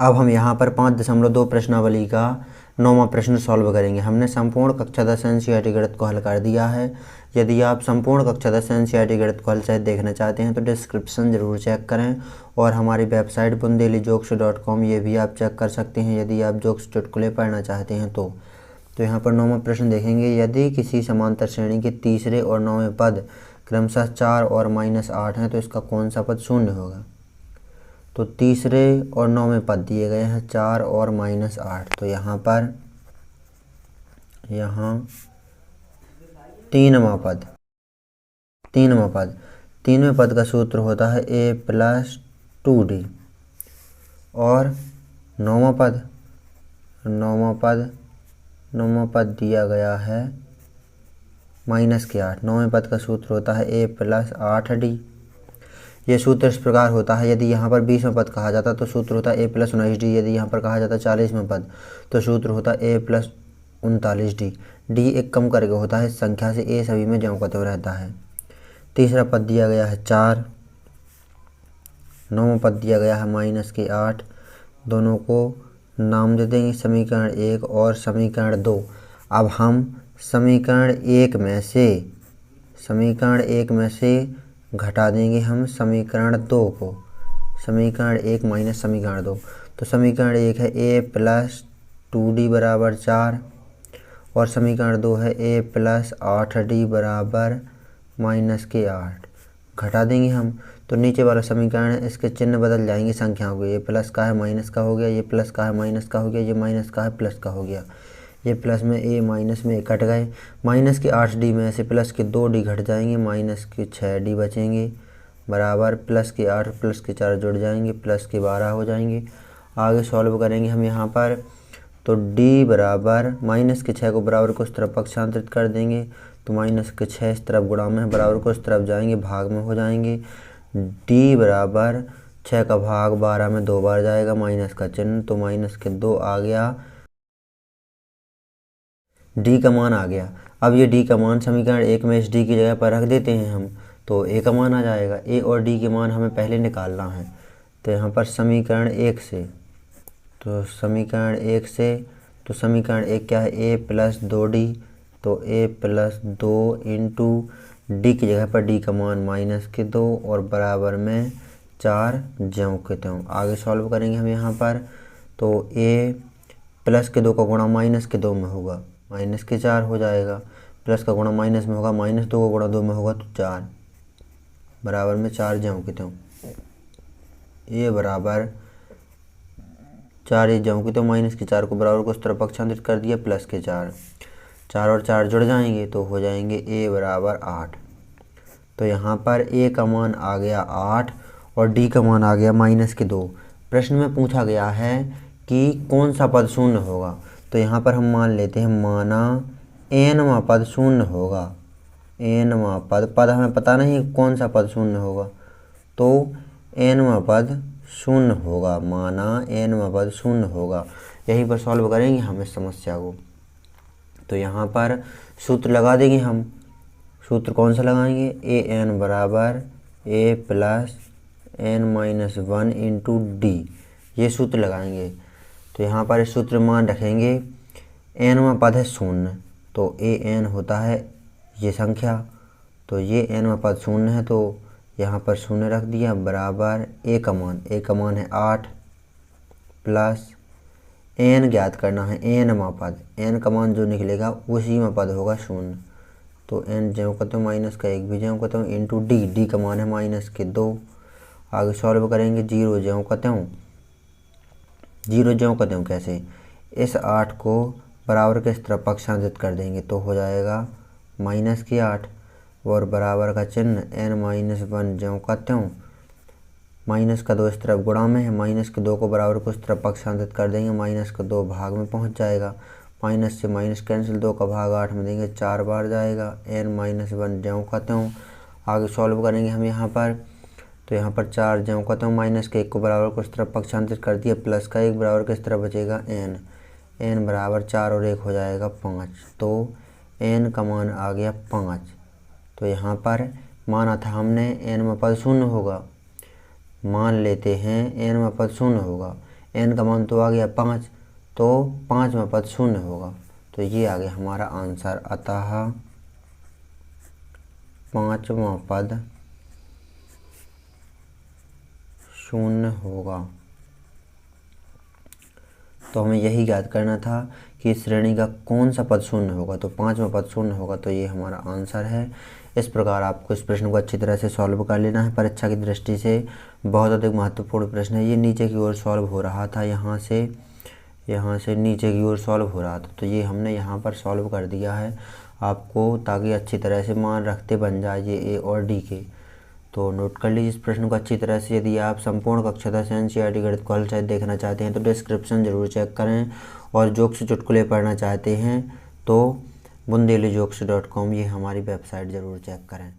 अब हम यहाँ पर 5.2 प्रश्नावली का 9वां प्रश्न सॉल्व करेंगे। हमने संपूर्ण कक्षा 10 एनसीईआरटी गणित को हल कर दिया है। यदि आप संपूर्ण कक्षा 10 एनसीईआरटी गणित को हल सहित देखना चाहते हैं तो डिस्क्रिप्शन ज़रूर चेक करें और हमारी वेबसाइट bundelyjokes.com ये भी आप चेक कर सकते हैं यदि आप जोक्स चुटकुले पढ़ना चाहते हैं तो। यहाँ पर 9वां प्रश्न देखेंगे। यदि किसी समांतर श्रेणी के तीसरे और 9वें पद क्रमशः 4 और -8 हैं तो इसका कौन सा पद शून्य होगा। तो तीसरे और 9वें पद दिए गए हैं 4 और -8। तो यहाँ पर तीनवां पद 3वें पद का सूत्र होता है a+2d और 9वां पद दिया गया है -8। 9वें पद का सूत्र होता है a+8d। ये सूत्र इस प्रकार होता है। यदि यहाँ पर 20वें पद कहा जाता तो सूत्र होता है a+19d। यदि यहाँ पर कहा जाता 40वें पद तो सूत्र होता है a+39d। d एक कम करके होता है इस संख्या से, a सभी में ज्यों का त्यों रहता है। तीसरा पद दिया गया है 4, 9वां पद दिया गया है -8। दोनों को नाम दे देंगे समीकरण 1 और समीकरण 2। अब हम समीकरण 1 में से घटा देंगे हम समीकरण 2 को। समीकरण 1 माइनस समीकरण 2। तो समीकरण 1 है a+2d बराबर 4 और समीकरण 2 है a+8d बराबर -8। घटा देंगे हम तो नीचे वाला समीकरण है इसके चिन्ह बदल जाएंगे संख्याओं के। ये प्लस का है माइनस का हो गया, ये प्लस का है माइनस का हो गया, ये माइनस का है प्लस का हो गया। ये प्लस में a माइनस में a कट गए। माइनस के 8d में से प्लस के 2d घट जाएंगे, माइनस के 6d बचेंगे बराबर प्लस के 8 प्लस के 4 जुड़ जाएंगे, प्लस के 12 हो जाएंगे। आगे सॉल्व करेंगे हम यहाँ पर तो d बराबर माइनस के 6 को बराबर को उस तरफ पक्षांतरित कर देंगे तो माइनस के 6 इस तरफ गुणा में बराबर को उस तरफ जाएंगे भाग में हो जाएंगे। d बराबर 6 का भाग 12 में 2 बार जाएगा, माइनस का चिन्ह तो माइनस के 2 आ गया, d का मान आ गया। अब ये d का मान समीकरण 1 में इस d की जगह पर रख देते हैं हम तो a का मान आ जाएगा। a और d के मान हमें पहले निकालना है तो यहाँ पर समीकरण 1 से तो समीकरण 1 क्या है a+2d तो a+2 इंटू d की जगह पर d का मान -2 और बराबर में 4 ज्यों के त्यों। आगे सॉल्व करेंगे हम यहाँ पर तो a प्लस के 2 का गुणा माइनस के 2 में होगा, माइनस के 4 हो जाएगा। प्लस का गुणा माइनस में होगा, -2 का गुणा 2 में होगा तो 4 बराबर में 4 ज्यों के त्यों। ये बराबर 4 ज्यों के त्यों माइनस के 4 को बराबर को उस तरफ पक्षांतरित कर दिया, प्लस के 4 और 4 जुड़ जाएंगे तो हो जाएंगे a बराबर 8। तो यहाँ पर a का मान आ गया 8 और d का मान आ गया -2। प्रश्न में पूछा गया है कि कौन सा पद शून्य होगा। तो यहाँ पर हम मान लेते हैं माना nवां पद शून्य होगा। nवां पद हमें पता नहीं कौन सा पद शून्य होगा तो nवां पद शून्य होगा, माना nवां पद शून्य होगा। यहीं पर सॉल्व करेंगे हम इस समस्या को। तो यहाँ पर सूत्र लगा देंगे हम। सूत्र कौन सा लगाएंगे, an बराबर a+n-1 इंटू d, ये सूत्र लगाएंगे। तो यहाँ पर इस सूत्र में मान रखेंगे nवां पद है शून्य तो an होता है ये संख्या, तो ये nवां पद शून्य है तो यहाँ पर शून्य रख दिया बराबर a का मान है 8 प्लस n ज्ञात करना है nवां पद, n का मान जो निकलेगा उसी में पद होगा शून्य तो n ज्यों का त्यों माइनस का 1 भी ज्यों का त्यों इंटू d का मान है -2। आगे सॉल्व करेंगे 0 ज्यों का त्यों कैसे, इस 8 को बराबर के इस तरफ पक्षांतरित कर देंगे तो हो जाएगा -8 और बराबर का चिन्ह n-1 ज्यों का त्यों, माइनस का 2 इस तरफ गुणा में है, -2 को बराबर को इस तरफ पक्षांतरित कर देंगे, -2 भाग में पहुंच जाएगा, माइनस से माइनस कैंसिल, 2 का भाग 8 में देंगे 4 बार जाएगा, n-1 ज्यों का त्यों। आगे सॉल्व करेंगे हम यहाँ पर तो यहाँ पर 4 ज्यों का त्यों, माइनस के 1 को बराबर को इस तरफ पक्षांतरित कर दिया, प्लस का 1 बराबर किस तरफ बचेगा n बराबर 4 और 1 हो जाएगा 5 तो n का मान आ गया 5। तो यहाँ पर माना था हमने nवां पद शून्य होगा, मान लेते हैं nवां पद शून्य होगा। n का मान तो आ गया 5, तो 5वां पद शून्य होगा। तो ये आ गया हमारा आंसर। अतः 5वां पद शून्य होगा। तो हमें यही ज्ञात करना था कि इस श्रेणी का कौन सा पद शून्य होगा, तो 5वां पद शून्य होगा। तो ये हमारा आंसर है। इस प्रकार आपको इस प्रश्न को अच्छी तरह से सॉल्व कर लेना है। परीक्षा की दृष्टि से बहुत अधिक महत्वपूर्ण प्रश्न है। ये नीचे की ओर सॉल्व हो रहा था, यहाँ से नीचे की ओर सॉल्व हो रहा था, तो ये हमने यहाँ पर सॉल्व कर दिया है आपको, ताकि अच्छी तरह से मान रखते बन जाए ये ए और डी के। तो नोट कर लीजिए इस प्रश्न को अच्छी तरह से। यदि आप संपूर्ण कक्षा से एनसीईआरटी गणित को हल सहित देखना चाहते हैं तो डिस्क्रिप्शन जरूर चेक करें, और जोक्स चुटकुले पढ़ना चाहते हैं तो bundelijokes.com ये हमारी वेबसाइट ज़रूर चेक करें।